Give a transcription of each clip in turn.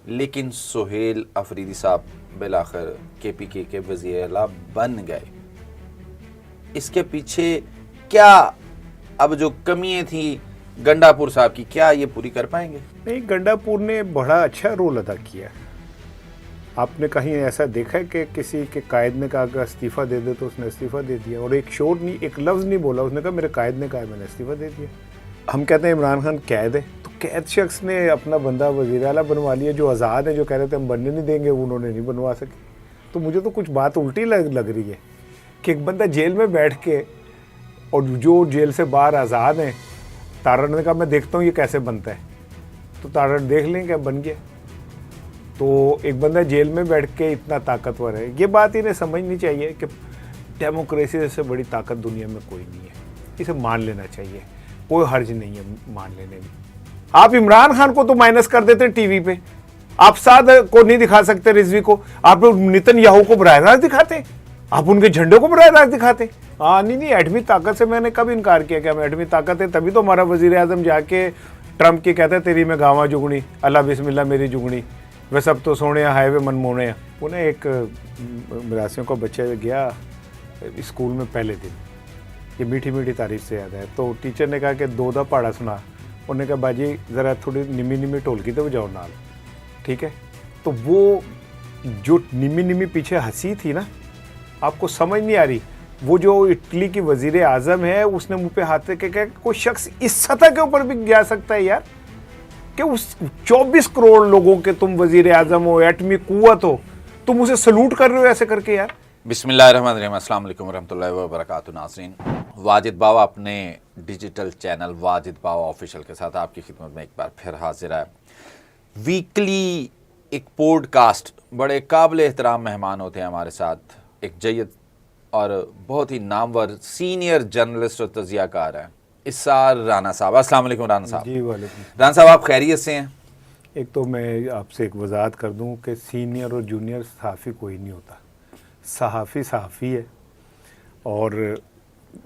लेकिन सुहेल अफरीदी साहब बिलाखिर KPK के वज़ीर आला बन गए। इसके पीछे क्या अब जो कमियां थी गंडापुर साहब की, क्या ये पूरी कर पाएंगे? नहीं, गंडापुर ने बड़ा अच्छा रोल अदा किया। आपने कहीं ऐसा देखा है कि किसी के कायद ने कहा कि इस्तीफ़ा दे दे तो उसने इस्तीफ़ा दे दिया, और एक शोर नहीं, एक लफ्ज़ नहीं बोला, उसने कहा मेरे कायद ने कहा मैंने इस्तीफ़ा दे दिया। हम कहते हैं इमरान खान कैद है, तो कैद शख्स ने अपना बंदा वज़ीर आला बनवा लिया। जो आज़ाद है, जो कह रहे थे हम बनने नहीं देंगे, उन्होंने नहीं बनवा सके। तो मुझे तो कुछ बात उल्टी लग रही है कि एक बंदा जेल में बैठ के, और जो जेल से बाहर आज़ाद हैं, तारड़ ने कहा मैं देखता हूँ ये कैसे बनता है, तो तारड़ देख लेंगे बन गया। तो एक बंदा जेल में बैठ के इतना ताकतवर है, ये बात इन्हें समझनी चाहिए कि डेमोक्रेसी से बड़ी ताकत दुनिया में कोई नहीं है। इसे मान लेना चाहिए, कोई हर्ज नहीं है मान लेने में। आप इमरान खान को तो माइनस कर देते टीवी पे, आप साद को नहीं दिखा सकते, रिजवी को, आप नेतन्याहू को बराह रास्त दिखाते, आप उनके झंडे को बराह रास्त दिखाते। हाँ नहीं, एटमी ताकत से मैंने कब इनकार किया कि हम एटमी ताकत है? तभी तो हमारा वजीर आजम जाके ट्रंप की कहते तेरी मैं गावा जुगनी, अल्लाह बिस्मिल्लाह मेरी जुगनी, वे सब तो सोने हाईवे मनमोने। उन्हें एक मरासियों का बच्चा गया स्कूल में पहले दिन, ये मीठी मीठी तारीफ से याद है, तो टीचर ने कहा कि दो दा पहाड़ा सुना। उन्होंने कहा बाजी ज़रा थोड़ी निमी निमी ढोलकी तो बजाओ नाल, ठीक है? तो वो जो निमी निमी पीछे हंसी थी ना, आपको समझ नहीं आ रही। वो जो इटली की वजीर आज़म है, उसने मुँह पे हाथ रख के कहा कोई शख्स इस सतह के ऊपर भी जा सकता है यार, कि उस 24 करोड़ लोगों के तुम वजीर आज़म हो, एटमी कुव्वत हो, तुम उसे सलूट कर रहे हो ऐसे करके यार। बिस्मिल्लाहिर्रहमानिर्रहीम, अस्सलाम वालेकुम वरहमतुल्लाहि वबरकातुहू। नाज़रीन, वाजिद बावा अपने डिजिटल चैनल वाजिद बावा ऑफिशियल के साथ आपकी खिदमत में एक बार फिर हाजिर है। वीकली एक पॉडकास्ट, बड़े काबिल एहतराम मेहमान होते हैं हमारे साथ। एक जयद और बहुत ही नामवर सीनियर जर्नलिस्ट और तजियाकार हैं इस्सार राना साहब। अस्सलाम वालेकुम राना साहब। जी वालेकुम। राना साहब, आप खैरियत से हैं? एक तो मैं आपसे एक वजाहत कर दूं कि सीनियर और जूनियर सहाफ़ी कोई नहीं होता, सहाफ़ी सहाफ़ी है। और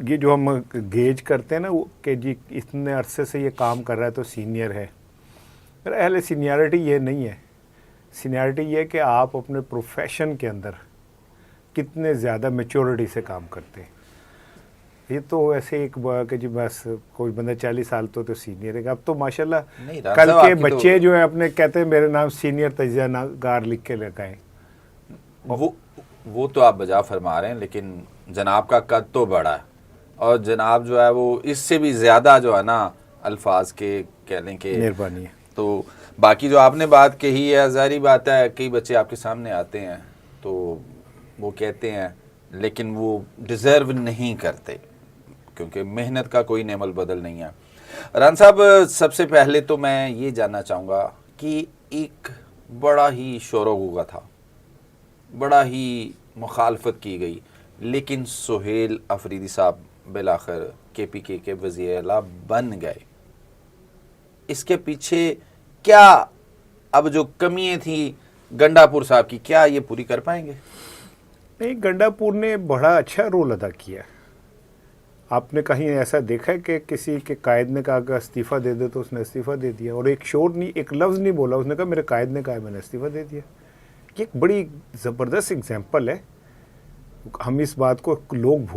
ये जो हम गेज करते हैं ना कि जी इतने अरसे से ये काम कर रहा है तो सीनियर है, मेरा अहले सीनियरिटी ये नहीं है। सीनियरिटी ये कि आप अपने प्रोफेशन के अंदर कितने ज़्यादा मैच्योरिटी से काम करते हैं। ये तो ऐसे एक कि जी बस कोई बंदा 40 साल तो सीनियर है। अब तो माशाल्लाह कल के बच्चे जो है अपने कहते हैं मेरे नाम सीनियर तजियाकार लिख के लगाएं। वो तो आप बजा फरमा रहे हैं, लेकिन जनाब का कद तो बड़ा है, और जनाब जो है वो इससे भी ज़्यादा जो है ना अल्फाज के कहने के मेहरबानी है। तो बाकी जो आपने बात कही है, ज़ाहिर बात है, कई बच्चे आपके सामने आते हैं तो वो कहते हैं, लेकिन वो डिज़र्व नहीं करते क्योंकि मेहनत का कोई नेमल बदल नहीं है। राना साहब, सबसे पहले तो मैं ये जानना चाहूँगा कि एक बड़ा ही शोर गुगा था, बड़ा ही मुखालफत की गई, लेकिन सुहेल अफरीदी साहब बिलाखिर KPK के वज़ीर आला बन गए। इसके पीछे क्या अब जो कमियां थी गंडापुर साहब की, क्या ये पूरी कर पाएंगे? नहीं, गंडापुर ने बड़ा अच्छा रोल अदा किया। आपने कहीं ऐसा देखा है कि किसी के कायद ने कहा कि इस्तीफ़ा दे दे तो उसने इस्तीफ़ा दे दिया, और एक शोर नहीं, एक लफ्ज़ नहीं बोला, उसने कहा मेरे कायद ने कहा मैंने इस्तीफ़ा दे दिया। ये एक बड़ी ज़बरदस्त एग्जाम्पल है। हम इस बात को लोग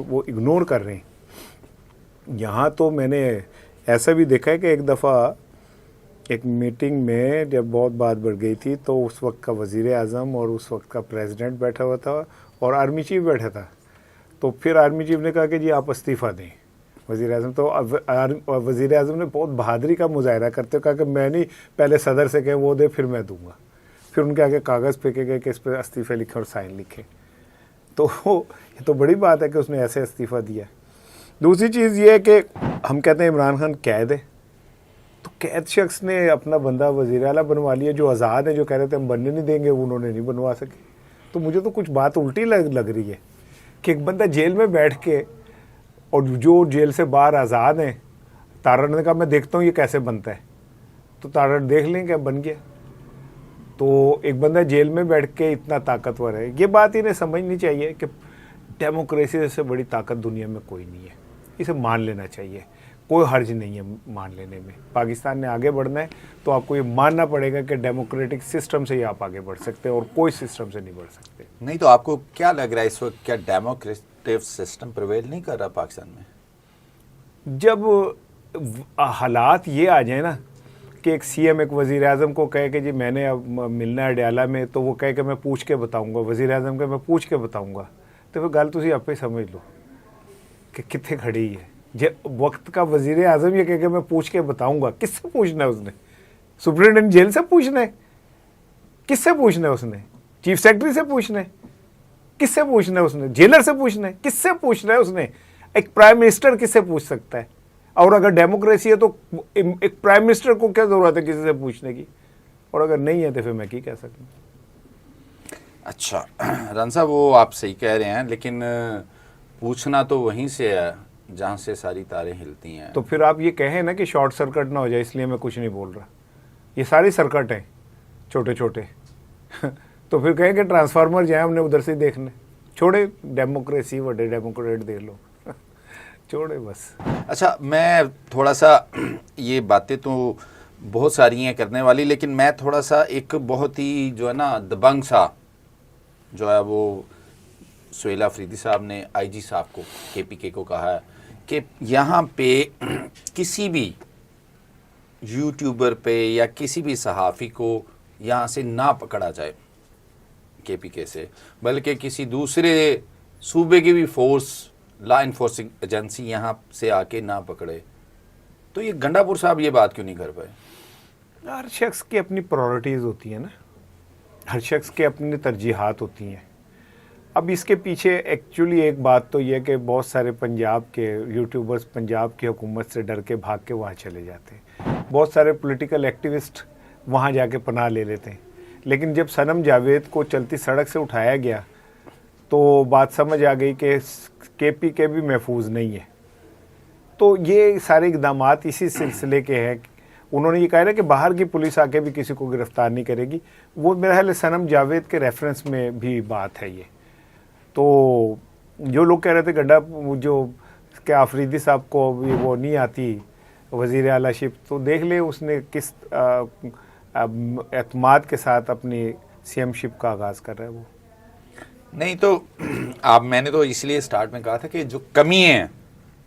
वो इग्नोर कर रहे हैं। यहाँ तो मैंने ऐसा भी देखा है कि एक दफ़ा एक मीटिंग में जब बहुत बात बढ़ गई थी तो उस वक्त का वज़ीर आज़म और उस वक्त का प्रेसिडेंट बैठा हुआ था और आर्मी चीफ बैठा था। तो फिर आर्मी चीफ ने कहा कि जी आप इस्तीफ़ा दें। वज़ीर आज़म तो वज़ीर आज़म ने बहुत बहादुरी का मुजाहरा करते हुए कहा कि मैं नहीं, पहले सदर से कहें वो दे फिर मैं दूंगा। फिर उनके आगे कागज़ फेंके गए कि इस पर इस्तीफ़े लिखे और साइन लिखे। तो ये तो बड़ी बात है कि उसने ऐसे इस्तीफ़ा दिया। दूसरी चीज़ ये है कि हम कहते हैं इमरान खान कैद है, तो कैद शख्स ने अपना बंदा वज़ीर आला बनवा लिया। जो आज़ाद है, जो कह रहे थे हम बनने नहीं देंगे, उन्होंने नहीं बनवा सके। तो मुझे तो कुछ बात उल्टी लग रही है कि एक बंदा जेल में बैठ के, और जो जेल से बाहर आज़ाद हैं, तारड़ ने कहा मैं देखता हूँ ये कैसे बनता है, तो तारड़ देख लेंगे बन गया। तो एक बंदा जेल में बैठ के इतना ताकतवर है, ये बात इन्हें समझनी चाहिए कि डेमोक्रेसी से बड़ी ताकत दुनिया में कोई नहीं है। इसे मान लेना चाहिए, कोई हर्ज नहीं है मान लेने में। पाकिस्तान ने आगे बढ़ना है तो आपको ये मानना पड़ेगा कि डेमोक्रेटिक सिस्टम से ही आप आगे बढ़ सकते हैं और कोई सिस्टम से नहीं बढ़ सकते। नहीं तो आपको क्या लग रहा है इस वक्त, क्या डेमोक्रेटिक सिस्टम प्रिवेल नहीं कर रहा पाकिस्तान में? जब हालात ये आ जाए ना कि एक सीएम एक वज़ीर आज़म को कहे कि जी मैंने अब मिलना है अडयाला में, तो वो कहे कि मैं पूछ के बताऊंगा, वज़ीर आज़म के मैं पूछ के बताऊंगा, तो फिर गल तुसी आपे समझ लो कि कितने खड़ी है। जे वक्त का वज़ीर आज़म ये कहे कि मैं पूछ के बताऊंगा, किससे पूछना है उसने? सुप्रिटेंडेंट जेल से पूछना है? किससे पूछना है उसने? चीफ सेक्रेटरी से पूछना है? किससे पूछना है उसने? जेलर से पूछना है? किससे पूछना है उसने? एक प्राइम मिनिस्टर किससे पूछ सकता है? और अगर डेमोक्रेसी है तो एक प्राइम मिनिस्टर को क्या जरूरत है किसी से पूछने की? और अगर नहीं है तो फिर मैं क्या कह सकता हूँ? अच्छा रन साहब, वो आप सही कह रहे हैं, लेकिन पूछना तो वहीं से है जहाँ से सारी तारें हिलती हैं। तो फिर आप ये कहें ना कि शॉर्ट सर्किट ना हो जाए, इसलिए मैं कुछ नहीं बोल रहा। ये सारी सर्किट हैं छोटे छोटे तो फिर कहें कि ट्रांसफार्मर जाए हमने उधर से देखने, छोड़े डेमोक्रेसी बड़े डेमोक्रेट दे लो छोड़े बस। अच्छा, मैं थोड़ा सा ये बातें तो बहुत सारी हैं करने वाली, लेकिन मैं थोड़ा सा एक बहुत ही जो है ना दबंग सा जो है वो सुहेल अफरीदी साहब ने आईजी साहब को, केपीके को कहा है कि यहाँ पे किसी भी यूट्यूबर पे या किसी भी सहाफ़ी को यहाँ से ना पकड़ा जाए केपीके से, बल्कि किसी दूसरे सूबे की भी फोर्स, लॉ इन्फोर्सिंग एजेंसी यहाँ से आके ना पकड़े। तो ये गंडापुर साहब ये बात क्यों नहीं कर पाए? हर शख्स की अपनी प्रायोरिटीज़ होती है ना, हर शख्स के अपनी तरजीहात होती हैं। अब इसके पीछे एक्चुअली एक बात तो यह कि बहुत सारे पंजाब के यूट्यूबर्स पंजाब की हुकूमत से डर के भाग के वहाँ चले जाते हैं, बहुत सारे पॉलिटिकल एक्टिविस्ट वहाँ जाके पनाह ले लेते हैं। लेकिन जब सनम जावेद को चलती सड़क से उठाया गया तो बात समझ आ गई कि केपीके भी महफूज नहीं है। तो ये सारे इकदाम इसी सिलसिले के हैं। उन्होंने ये कहा ना कि बाहर की पुलिस आके भी किसी को गिरफ्तार नहीं करेगी, वो मेरा ख्याल सनम जावेद के रेफरेंस में भी बात है ये। तो जो लोग कह रहे थे गड्ढा जो क्या अफरीदी साहब को भी वो नहीं आती वज़ीर आला शिप, तो देख ले उसने किस एतमाद के साथ अपनी सीएम शिप का आगाज़ कर रहा है वो। नहीं तो आप, मैंने तो इसलिए स्टार्ट में कहा था कि जो कमी है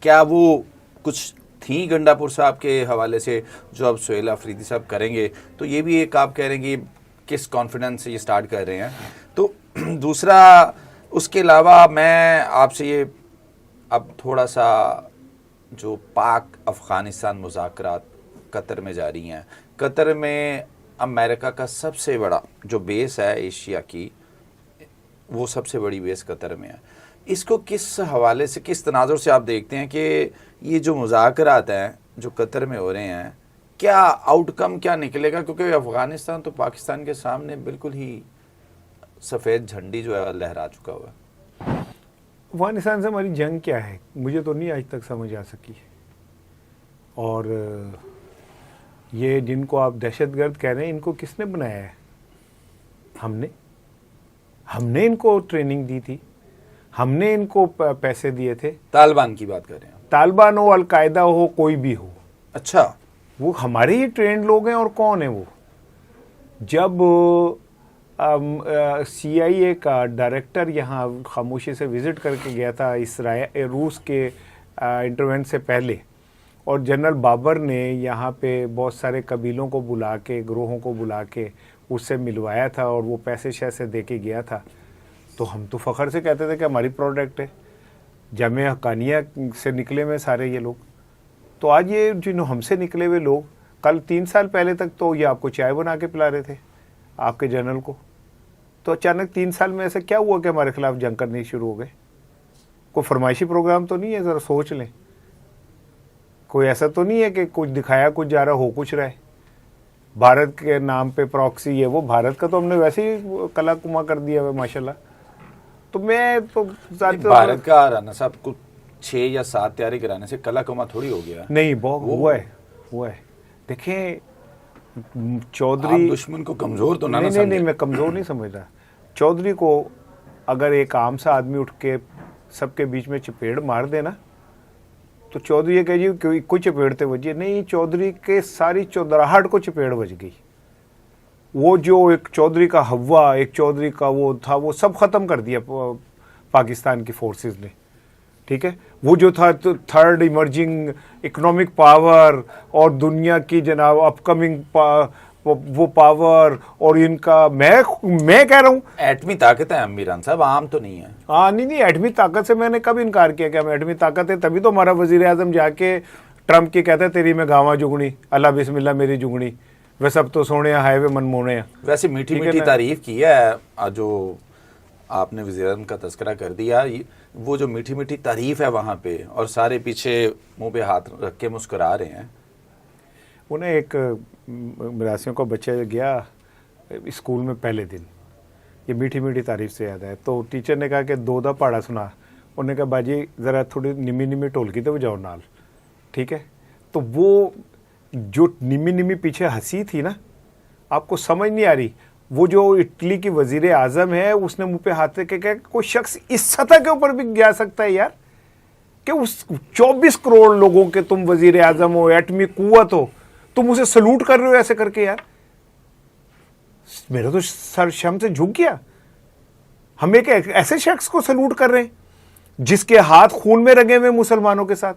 क्या वो कुछ थी गंडापुर साहब के हवाले से जो अब सुहेल अफरीदी साहब करेंगे, तो ये भी एक आप कह रहे हैं कि किस कॉन्फिडेंस से ये स्टार्ट कर रहे हैं। तो दूसरा उसके अलावा मैं आपसे ये अब थोड़ा सा जो पाक अफ़गानिस्तान मुज़ाकरात कतर में जारी हैं, कतर में अमेरिका का सबसे बड़ा जो बेस है एशिया की, वो सबसे बड़ी बेस कतर में है। इसको किस हवाले से, किस तनाजुर से आप देखते हैं कि ये जो मुज़ाकरात हैं जो कतर में हो रहे हैं, क्या आउटकम क्या निकलेगा? क्योंकि अफ़गानिस्तान तो पाकिस्तान के सामने बिल्कुल ही सफ़ेद झंडी जो है लहरा चुका हुआ है। अफगानिस्तान से हमारी जंग क्या है मुझे तो नहीं आज तक समझ आ सकी। और ये जिनको आप दहशतगर्द कह रहे हैं, इनको किसने बनाया है? हमने इनको ट्रेनिंग दी थी, हमने इनको पैसे दिए थे। तालिबान की बात कर रहे हैं? तालिबान हो, अलकायदा हो, कोई भी हो। अच्छा, वो हमारे ही ट्रेंड लोग हैं। और कौन है वो? जब CIA का डायरेक्टर यहाँ खामोशी से विज़िट करके गया था रूस के इंटरवेंट से पहले, और जनरल बाबर ने यहाँ पे बहुत सारे कबीलों को बुला के, ग्रोहों को बुला के उससे मिलवाया था और वो पैसे शैसे दे के गया था, तो हम तो फ़ख्र से कहते थे कि हमारी प्रोडक्ट है। जामिया हक्कानिया से निकले हुए सारे ये लोग। तो आज ये जिन्हों हमसे निकले हुए लोग, कल 3 साल पहले तक तो ये आपको चाय बना के पिला रहे थे आपके जनरल को, तो अचानक 3 साल में ऐसा क्या हुआ कि हमारे खिलाफ जंग करनी शुरू हो गए? कोई फरमाइशी प्रोग्राम तो नहीं है? ज़रा सोच लें। कोई ऐसा तो नहीं है कि कुछ दिखाया कुछ जा रहा, हो कुछ रहा है। भारत के नाम पे प्रॉक्सी है वो, भारत का तो हमने वैसे ही कला कुमा कर दिया है माशाल्लाह। तो मैं तो भारत का राना साहब कुछ 6 या 7 तैयारी कराने से कला कुमा थोड़ी हो गया। नहीं, बहुत हुआ है। देखें चौधरी, दुश्मन को कमजोर तो ना नहीं, मैं कमजोर नहीं समझ रहा। चौधरी को अगर एक आम सा आदमी उठ के सबके बीच में चपेड़ मार देना तो चौधरी ये कह जी कि कोई चपेट वजी नहीं, चौधरी के सारी चौधराहट को चपेट बज गई। वो जो एक चौधरी का हवा, एक चौधरी का वो था, वो सब खत्म कर दिया पाकिस्तान की फोर्सेस ने, ठीक है। वो जो था तो थर्ड इमर्जिंग इकोनॉमिक पावर और दुनिया की जनाब अपकमिंग वो पावर, और इनका मैं कह रहा हूँ एटमी ताकत है अमीरान साहब, आम तो नहीं है। हाँ नहीं, एटमी ताकत से मैंने कब इनकार किया कि हम एटमी ताकत है? तभी तो हमारा वजीर आजम जाके ट्रम्प की कहता है तेरी मैं गावा जुगनी, अल्लाह बिस्मिल्लाह मेरी जुगनी, वे सब तो सोने हाईवे मनमोने। वैसे मीठी मीठी तारीफ की है जो आपने वज़ीर आज़म का तस्करा कर दिया, वो जो मीठी मीठी तारीफ है वहाँ पे, और सारे पीछे मुंह पे हाथ रख के मुस्कुरा रहे हैं। उन्हें एक मरासियों का बच्चा गया स्कूल में पहले दिन, ये मीठी मीठी तारीफ से याद है, तो टीचर ने कहा कि दो दा पहाड़ा सुना। उन्होंने कहा बाजी ज़रा थोड़ी निमी निमी ढोलकी तो बजाओ नाल, ठीक है। तो वो जो निमी निमी पीछे हंसी थी ना, आपको समझ नहीं आ रही। वो जो इटली की वजीर आजम है, उसने मुंह पे हाथ रख के कहा कोई शख्स इस सतह के ऊपर भी जा सकता है यार, कि उस 24 करोड़ लोगों के तुम वजीर आजम हो, एटमी कुव्वत हो, तुम उसे सलूट कर रहे हो ऐसे करके यार। मेरा तो सर शर्म से झुक गया। हम एक ऐसे शख्स को सलूट कर रहे हैं जिसके हाथ खून में रंगे हुए मुसलमानों के साथ,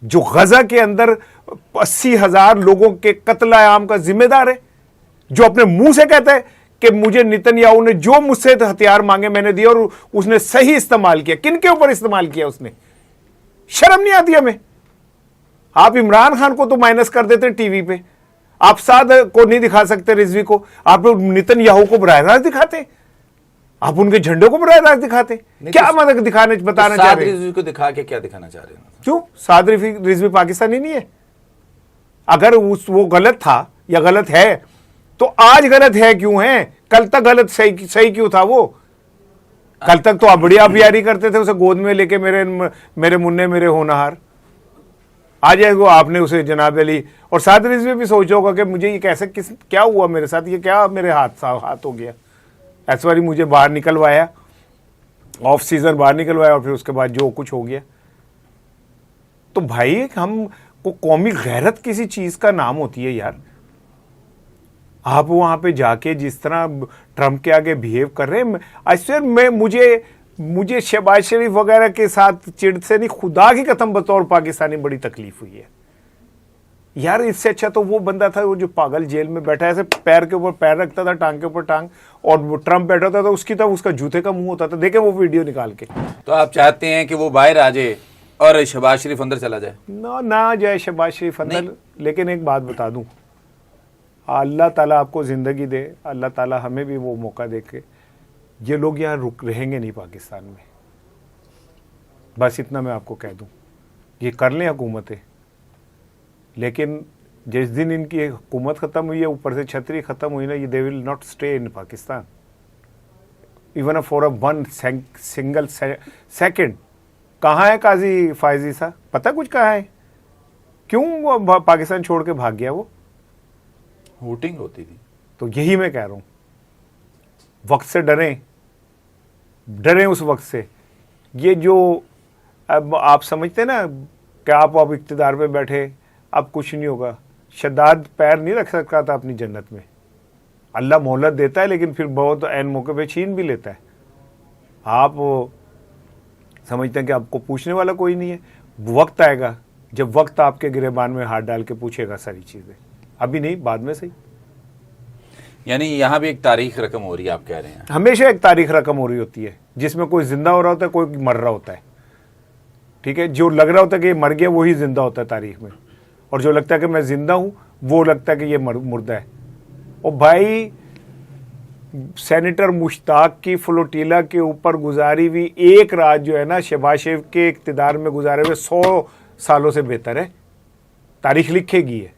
जो गजा के अंदर 80,000 लोगों के कत्ल आम का जिम्मेदार है, जो अपने मुंह से कहता है कि मुझे नेतन्याहू ने जो मुझसे हथियार मांगे मैंने दिया और उसने सही इस्तेमाल किया। किन के ऊपर इस्तेमाल किया उसने? शर्म नहीं आती हमें? आप इमरान खान को तो माइनस कर देते टीवी पे, आप साद को नहीं दिखा सकते, रिजवी को, आप नेतन्याहू को बराह रास्त दिखाते, आप उनके झंडे को बराह रास्त दिखाते। क्या मतलब दिखाने बताना चाह रहे हैं? रिजवी को दिखा के क्या दिखाना चाह रहे हैं? क्यों? साद रिजवी पाकिस्तानी नहीं है? अगर वो गलत था या गलत है तो आज गलत है क्यों है? कल तक गलत सही क्यों था वो? कल तक तो आप बढ़िया बियारी करते थे उसे गोद में लेके, मेरे मुन्ने मेरे होनहार। आज वो आपने उसे जनाब अली और साद रिजवी भी सोचा होगा कि मुझे ये कैसे क्या हुआ मेरे साथ, ये क्या मेरे हाथ हो गया। ऐसे बारी मुझे बाहर निकलवाया, ऑफ सीजन बाहर निकलवाया, और फिर उसके बाद जो कुछ हो गया। तो भाई हम को कौमी गैरत किसी चीज का नाम होती है यार। आप वहां पे जाके जिस तरह ट्रम्प के आगे बिहेव कर रहे हैं, ऐसे में मुझे शहबाज शरीफ वगैरह के साथ चिढ़ से नहीं, खुदा की कसम बतौर पाकिस्तानी बड़ी तकलीफ हुई है यार। इससे अच्छा तो वो बंदा था वो जो पागल जेल में बैठा है, ऐसे पैर के ऊपर पैर रखता था, टांग के ऊपर टांग, और वो ट्रम्प बैठा था तो उसकी तरफ उसका जूते का मुंह होता था। देखे वो वीडियो निकाल के। तो आप चाहते हैं कि वो बाहर आ जाए और शहबाज शरीफ अंदर चला जाए? ना जाए शहबाज शरीफ अंदर, लेकिन एक बात बता दूं, अल्लाह ताला आपको ज़िंदगी दे, अल्लाह ताला हमें भी वो मौका दे के ये लोग यहाँ रहेंगे नहीं पाकिस्तान में। बस इतना मैं आपको कह दूं, ये कर लें हुकूमतें, लेकिन जिस दिन इनकी हुकूमत ख़त्म हुई है, ऊपर से छतरी ख़त्म हुई ना, ये they will not stay in Pakistan even for one single second. कहाँ है काजी फायजी साहब? पता कुछ कहाँ है? क्यों वो पाकिस्तान छोड़ के भाग गया? वो वोटिंग होती थी। तो यही मैं कह रहा हूं, वक्त से डरें उस वक्त से। ये जो अब आप समझते ना कि आप अब इक्तदार पे बैठे, अब कुछ नहीं होगा। शद्दाद पैर नहीं रख सकता था अपनी जन्नत में। अल्लाह मोहलत देता है, लेकिन फिर बहुत ऐन मौके पे छीन भी लेता है। आप समझते हैं कि आपको पूछने वाला कोई नहीं है। वक्त आएगा जब वक्त आपके गिरेबान में हाथ डाल के पूछेगा सारी चीज़ें, अभी नहीं, बाद में सही। यानी यहाँ भी एक तारीख रकम हो रही है, आप कह रहे हैं? हमेशा एक तारीख रकम हो रही होती है, जिसमें कोई जिंदा हो रहा होता है, कोई मर रहा होता है, ठीक है। जो लग रहा होता है कि ये मर गया वही जिंदा होता है तारीख में, और जो लगता है कि मैं जिंदा हूं वो लगता है कि ये मुर्दा है। और भाई सेनेटर मुश्ताक की फ्लोटीला के ऊपर गुजारी हुई एक रात जो है ना, शहबाज शरीफ के इक्तिदार में गुजारे हुए 100 सालों से बेहतर है। तारीख लिखेगी है।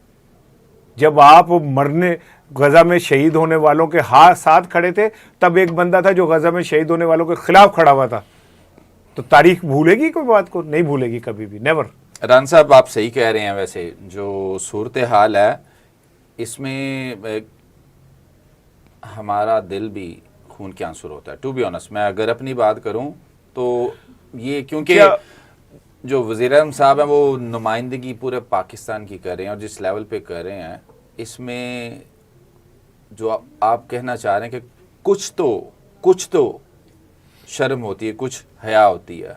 जब आप मरने गजा में शहीद होने वालों के साथ खड़े थे, तब एक बंदा था जो गजा में शहीद होने वालों के खिलाफ खड़ा हुआ था। तो तारीख भूलेगी कोई बात को? नहीं भूलेगी कभी भी, नेवर। रान साहब आप सही कह रहे हैं। वैसे जो सूरत हाल है इसमें हमारा दिल भी खून के आंसू होता है। टू बी ऑनेस्ट, मैं अगर अपनी बात करूं तो ये, क्योंकि जो वज़ीर-ए-आज़म साहब हैं वो नुमाइंदगी पूरे पाकिस्तान की कर रहे हैं और जिस लेवल पे कर रहे हैं, इसमें जो आप कहना चाह रहे हैं कि कुछ तो शर्म होती है, कुछ हया होती है।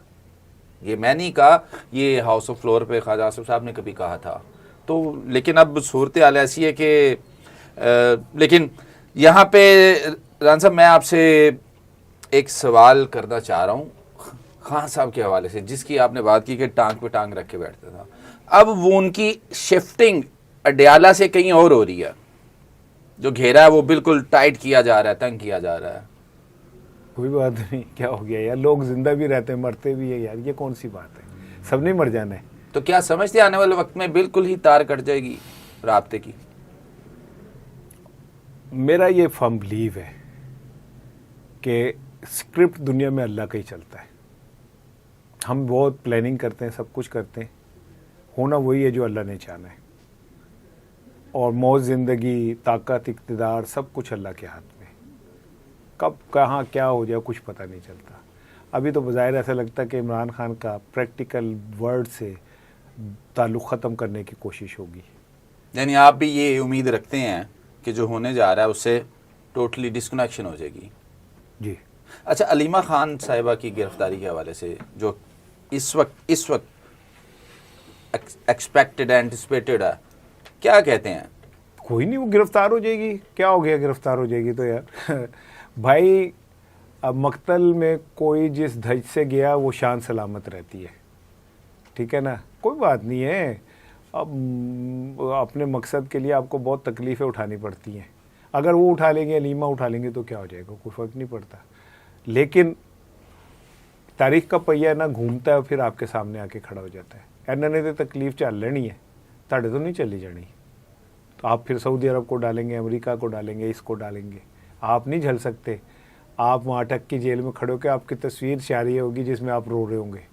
ये मैं नहीं कहा, ये हाउस ऑफ फ्लोर पे ख्वाजा आसिफ साहब ने कभी कहा था। तो लेकिन अब सूरत हाल ऐसी है कि लेकिन यहाँ पे राना साहब मैं आपसे एक सवाल करना चाह रहा हूँ खान साहब के हवाले से, जिसकी आपने बात की कि टांग पे टांग रख के बैठता था। अब वो उनकी शिफ्टिंग अडयाला से कहीं और हो रही है, जो घेरा है वो बिल्कुल टाइट किया जा रहा है, तंग किया जा रहा है। कोई बात नहीं, क्या हो गया यार, लोग जिंदा भी रहते हैं, मरते भी है यार, ये कौन सी बात है, सब नहीं मर जाना है। तो क्या समझते आने वाले वक्त में बिल्कुल ही तार कट जाएगी राब्ते की? मेरा ये फर्म बिलीव है कि स्क्रिप्ट दुनिया में अल्लाह का ही चलता है। हम बहुत प्लानिंग करते हैं, सब कुछ करते हैं, होना वही है जो अल्लाह ने चाहा है। और मौत, ज़िंदगी, ताकत, इक़्तिदार, सब कुछ अल्लाह के हाथ में। कब कहाँ क्या हो जाए कुछ पता नहीं चलता। अभी तो बज़ाहिर ऐसा लगता है कि इमरान खान का प्रैक्टिकल वर्ड से ताल्लुक़ ख़त्म करने की कोशिश होगी। यानी आप भी ये उम्मीद रखते हैं कि जो होने जा रहा है उससे टोटली डिस्कनेक्शन हो जाएगी? जी। अच्छा, अलीमा खान साहिबा की गिरफ्तारी के हवाले से जो इस वक्त एक्सपेक्टेड एंटिसिपेटेड है, क्या कहते हैं? कोई नहीं, वो गिरफ्तार हो जाएगी, क्या हो गया, गिरफ्तार हो जाएगी तो यार भाई अब मकतल में कोई जिस धज से गया वो शान सलामत रहती है, ठीक है ना, कोई बात नहीं है। अब अपने मकसद के लिए आपको बहुत तकलीफ़ें उठानी पड़ती हैं। अगर वो उठा लेंगे, अलीमा उठा लेंगे तो क्या हो जाएगा, कोई फ़र्क नहीं पड़ता। लेकिन तारीख का पहिया ना घूमता है, फिर आपके सामने आके खड़ा हो जाता है। इन्हों ने तो तकलीफ चल लेनी है, ताड़े तो नहीं चली जानी। तो आप फिर सऊदी अरब को डालेंगे, अमेरिका को डालेंगे, इसको डालेंगे, आप नहीं झल सकते। आप वहाँ अटक की जेल में खड़े होकर आपकी तस्वीर शारी होगी जिसमें आप रो रहे होंगे।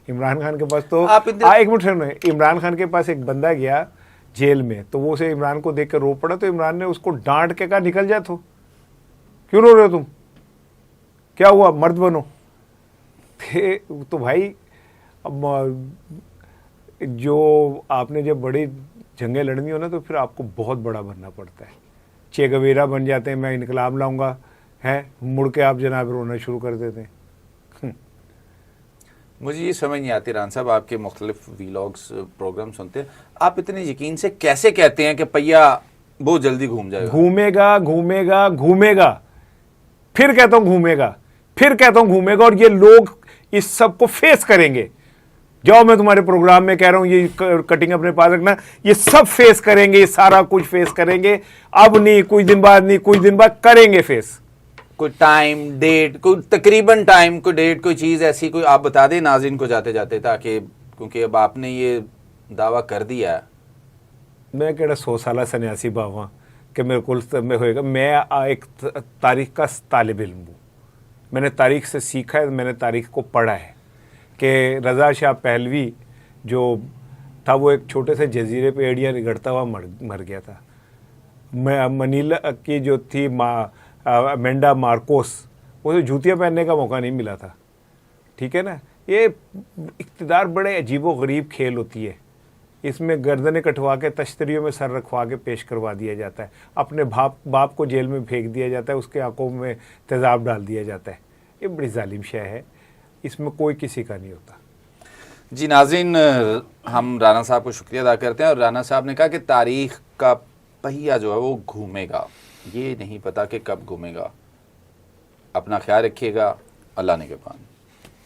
इमरान खान के पास तो एक मिनट सुनो, इमरान खान के पास एक बंदा गया जेल में, तो वो उसे इमरान को देख कर रो पड़ा, तो इमरान ने उसको डांट के कहा निकल जा, तो क्यों रो रहे हो तुम, क्या हुआ, मर्द बनो। तो भाई अब जो आपने जब बड़ी जंगें लड़नी हो ना, तो फिर आपको बहुत बड़ा बनना पड़ता है। चे गवेरा बन जाते हैं, मैं इनकलाब लाऊंगा, है, मुड़ के आप जनाब रोना शुरू कर देते हैं। मुझे ये समझ नहीं आती राना साहब, आपके मुख्तलिफ वीलॉग्स प्रोग्राम सुनते हैं, आप इतने यकीन से कैसे कहते हैं कि पहिया बहुत जल्दी घूम जाएगा? घूमेगा घूमेगा घूमेगा, फिर कहता हूं घूमेगा, फिर कहता हूं घूमेगा, और ये लोग इस सब को फेस करेंगे। जाओ, मैं तुम्हारे प्रोग्राम में कह रहा हूं, ये कटिंग अपने पास रखना, ये सब फेस करेंगे, ये सारा कुछ फेस करेंगे। अब नहीं, कुछ दिन बाद नहीं, कुछ दिन बाद करेंगे फेस। कोई टाइम डेट, कोई तकरीबन टाइम, कोई डेट, कोई चीज़ ऐसी कोई आप बता दें नाज़रीन को जाते जाते, ताकि क्योंकि अब आपने ये दावा कर दिया है। मैं केड़ा 100 साल सन्यासी बावा कि मेरे को में होएगा। मैं एक तारीख का तालिब इल्म हूँ, मैंने तारीख से सीखा है, मैंने तारीख को पढ़ा है कि रज़ा शाह पहलवी जो था वो एक छोटे से जजीरे पे एड़ियाँ निगड़ता हुआ मर गया था। मनीला की जो थी अमेंडा मार्कोस, उसे जूतियाँ पहनने का मौका नहीं मिला था, ठीक है ना। ये इक़्तिदार बड़े अजीबो गरीब खेल होती है, इसमें गर्दनें कटवा के तश्तरियों में सर रखवा के पेश करवा दिया जाता है, अपने बाप को जेल में फेंक दिया जाता है, उसके आंखों में तेज़ाब डाल दिया जाता है। ये बड़ी जालिम शय है, इसमें कोई किसी का नहीं होता। जी नाज़रीन, हम राना साहब को शुक्रिया अदा करते हैं, और राना साहब ने कहा कि तारीख़ का पहिया जो है वो घूमेगा, ये नहीं पता कि कब घूमेगा। अपना ख्याल रखिएगा, अल्लाह ने के पान।